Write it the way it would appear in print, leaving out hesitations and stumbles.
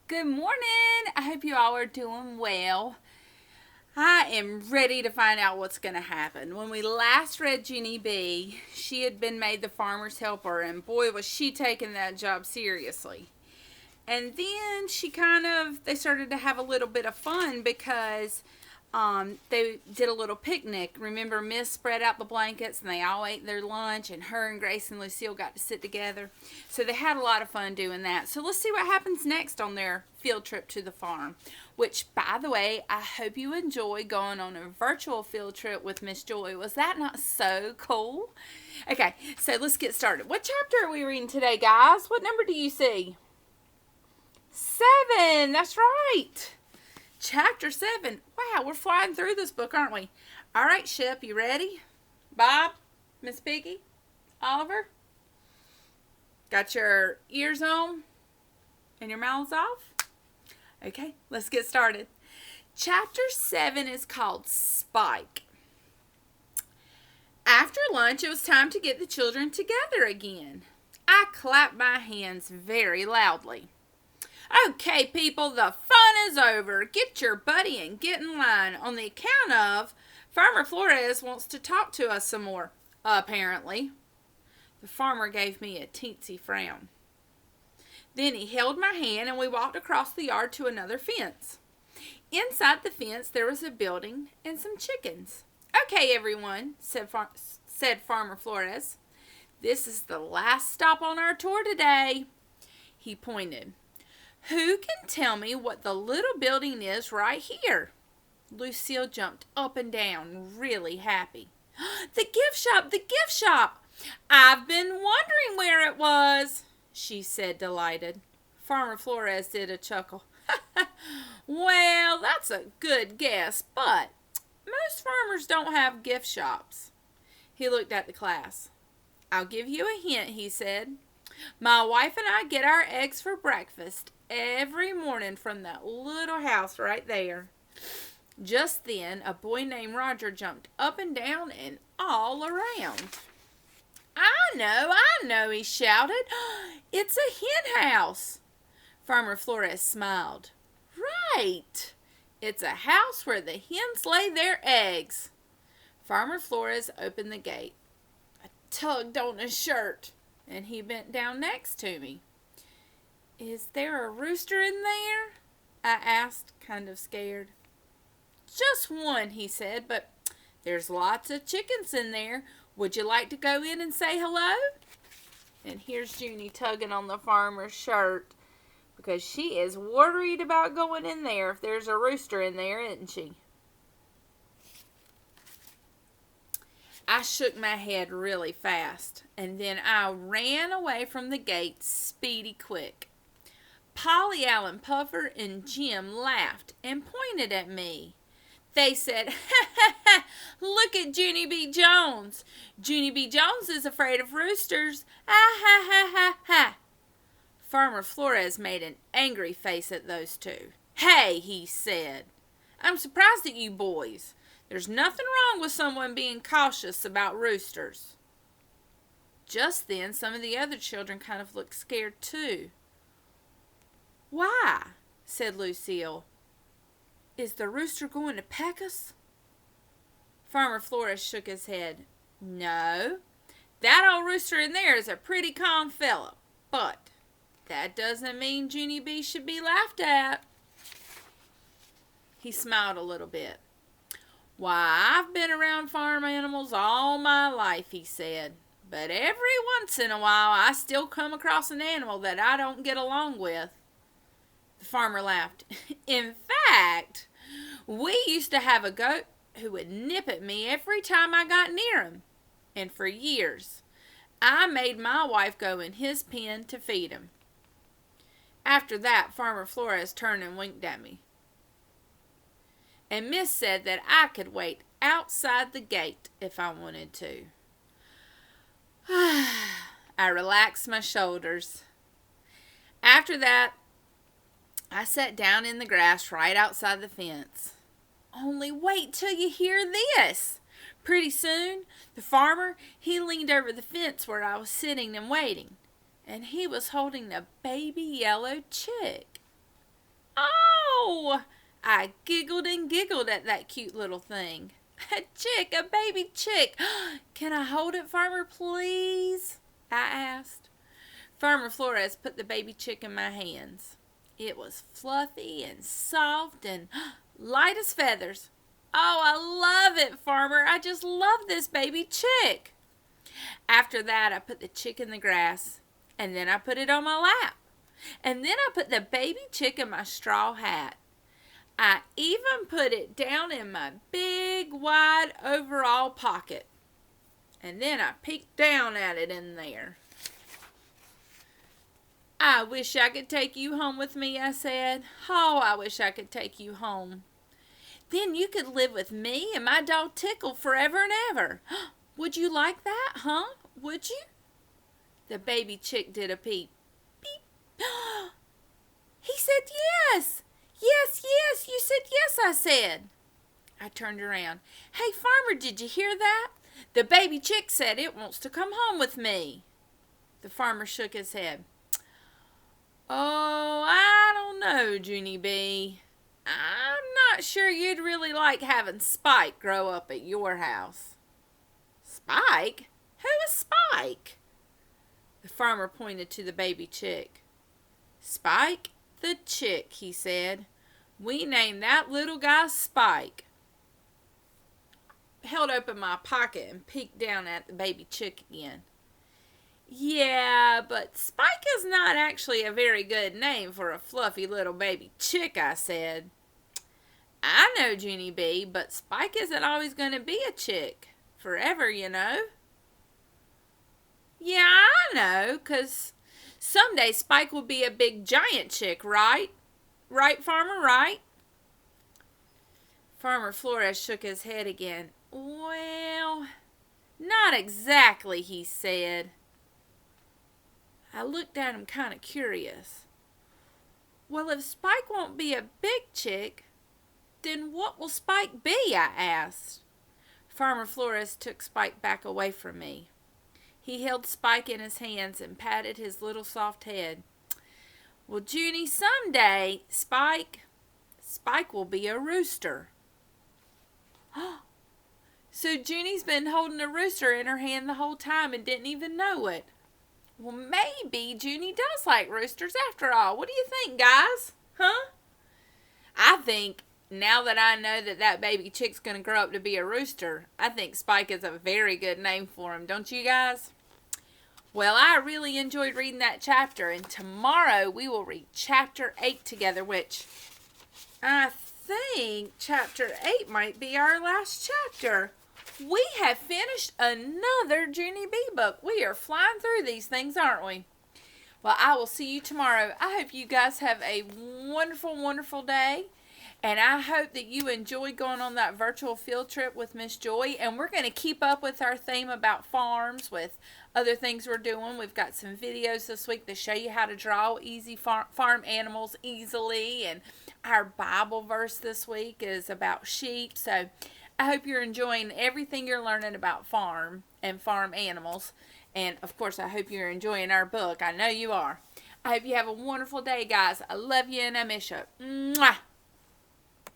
Good morning. I hope you all are doing well. I am ready to find out what's going to happen. When we last read Jenny B, she had been made the farmer's helper, and boy, was she taking that job seriously. And then they started to have a little bit of fun because they did a little picnic. Remember, Miss spread out the blankets and they all ate their lunch, and her and Grace and Lucille got to sit together. So they had a lot of fun doing that. So let's see what happens next on their field trip to the farm. Which, by the way, I hope you enjoy going on a virtual field trip with Miss Joy. Was that not so cool? Okay, so let's get started. What chapter are we reading today, guys? What number do you see? 7. That's right. Chapter 7. Wow, we're flying through this book, aren't we? All right, Shep, you ready? Bob, Miss Piggy, Oliver? Got your ears on and your mouths off? Okay, let's get started. Chapter 7 is called Spike. After lunch, it was time to get the children together again. I clapped my hands very loudly. Okay, people, the fun is over. Get your buddy and get in line on the account of Farmer Flores wants to talk to us some more, apparently. The farmer gave me a teensy frown. Then he held my hand and we walked across the yard to another fence. Inside the fence there was a building and some chickens. Okay, everyone, said Farmer Flores. This is the last stop on our tour today. He pointed. Who can tell me what the little building is right here? Lucille jumped up and down, really happy. The gift shop, the gift shop! I've been wondering where it was, she said, delighted. Farmer Flores did a chuckle. Well, that's a good guess, but most farmers don't have gift shops. He looked at the class. I'll give you a hint, he said. My wife and I get our eggs for breakfast every morning from that little house right there. Just then, a boy named Roger jumped up and down and all around. I know, he shouted. It's a hen house. Farmer Flores smiled. Right. It's a house where the hens lay their eggs. Farmer Flores opened the gate. I tugged on his shirt, and he bent down next to me. Is there a rooster in there? I asked, kind of scared. Just one, he said, but there's lots of chickens in there. Would you like to go in and say hello? And here's Junie tugging on the farmer's shirt because she is worried about going in there if there's a rooster in there, isn't she? I shook my head really fast, and then I ran away from the gate speedy quick. Polly Allen Puffer and Jim laughed and pointed at me. They said, ha ha ha, look at Junie B. Jones. Junie B. Jones is afraid of roosters. Ah ha ha ha ha. Farmer Flores made an angry face at those two. Hey, he said, I'm surprised at you boys. There's nothing wrong with someone being cautious about roosters. Just then, some of the other children kind of looked scared too. Why? Said Lucille. Is the rooster going to peck us? Farmer Flores shook his head. No, that old rooster in there is a pretty calm fellow, but that doesn't mean Junie B should be laughed at. He smiled a little bit. Why, I've been around farm animals all my life, he said, but every once in a while I still come across an animal that I don't get along with. The farmer laughed. In fact, we used to have a goat who would nip at me every time I got near him. And for years, I made my wife go in his pen to feed him. After that, Farmer Flores turned and winked at me. And Miss said that I could wait outside the gate if I wanted to. I relaxed my shoulders. After that, I sat down in the grass right outside the fence. Only wait till you hear this. Pretty soon, the farmer, he leaned over the fence where I was sitting and waiting, and he was holding a baby yellow chick. Oh! I giggled and giggled at that cute little thing. A chick, a baby chick. Can I hold it, Farmer, please? I asked. Farmer Flores put the baby chick in my hands. It was fluffy and soft and light as feathers. Oh, I love it, Farmer. I just love this baby chick. After that, I put the chick in the grass, and then I put it on my lap. And then I put the baby chick in my straw hat. I even put it down in my big, wide overall pocket. And then I peeked down at it in there. I wish I could take you home with me, I said. Oh, I wish I could take you home. Then you could live with me and my dog Tickle forever and ever. Would you like that, huh? Would you? The baby chick did a peep. Peep. He said yes. Yes, yes, you said yes, I said. I turned around. Hey, Farmer, did you hear that? The baby chick said it wants to come home with me. The farmer shook his head. Oh, I don't know, Junie B. I'm not sure you'd really like having Spike grow up at your house. Spike? Who is Spike? The farmer pointed to the baby chick. Spike the chick, he said. We named that little guy Spike. I held open my pocket and peeked down at the baby chick again. Yeah, but Spike is not actually a very good name for a fluffy little baby chick, I said. I know, Junie B, but Spike isn't always going to be a chick. Forever, you know. Yeah, I know, 'cause someday Spike will be a big giant chick, right? Right, Farmer, right? Farmer Flores shook his head again. Well, not exactly, he said. I looked at him kind of curious. Well, if Spike won't be a big chick, then what will Spike be? I asked. Farmer Flores took Spike back away from me. He held Spike in his hands and patted his little soft head. Well, Junie, someday, Spike will be a rooster. So Junie's been holding a rooster in her hand the whole time and didn't even know it. Well, maybe Junie does like roosters after all. What do you think, guys? Huh? I think now that I know that baby chick's going to grow up to be a rooster, I think Spike is a very good name for him. Don't you guys? Well, I really enjoyed reading that chapter, and tomorrow we will read chapter 8 together, which I think chapter 8 might be our last chapter. We have finished another Junie B book. We are flying through these things, aren't we? Well, I will see you tomorrow. I hope you guys have a wonderful, wonderful day. And I hope that you enjoyed going on that virtual field trip with Miss Joy. And we're going to keep up with our theme about farms with other things we're doing. We've got some videos this week to show you how to draw easy farm animals easily. And our Bible verse this week is about sheep. So I hope you're enjoying everything you're learning about farm and farm animals. And, of course, I hope you're enjoying our book. I know you are. I hope you have a wonderful day, guys. I love you and I miss you. Mwah!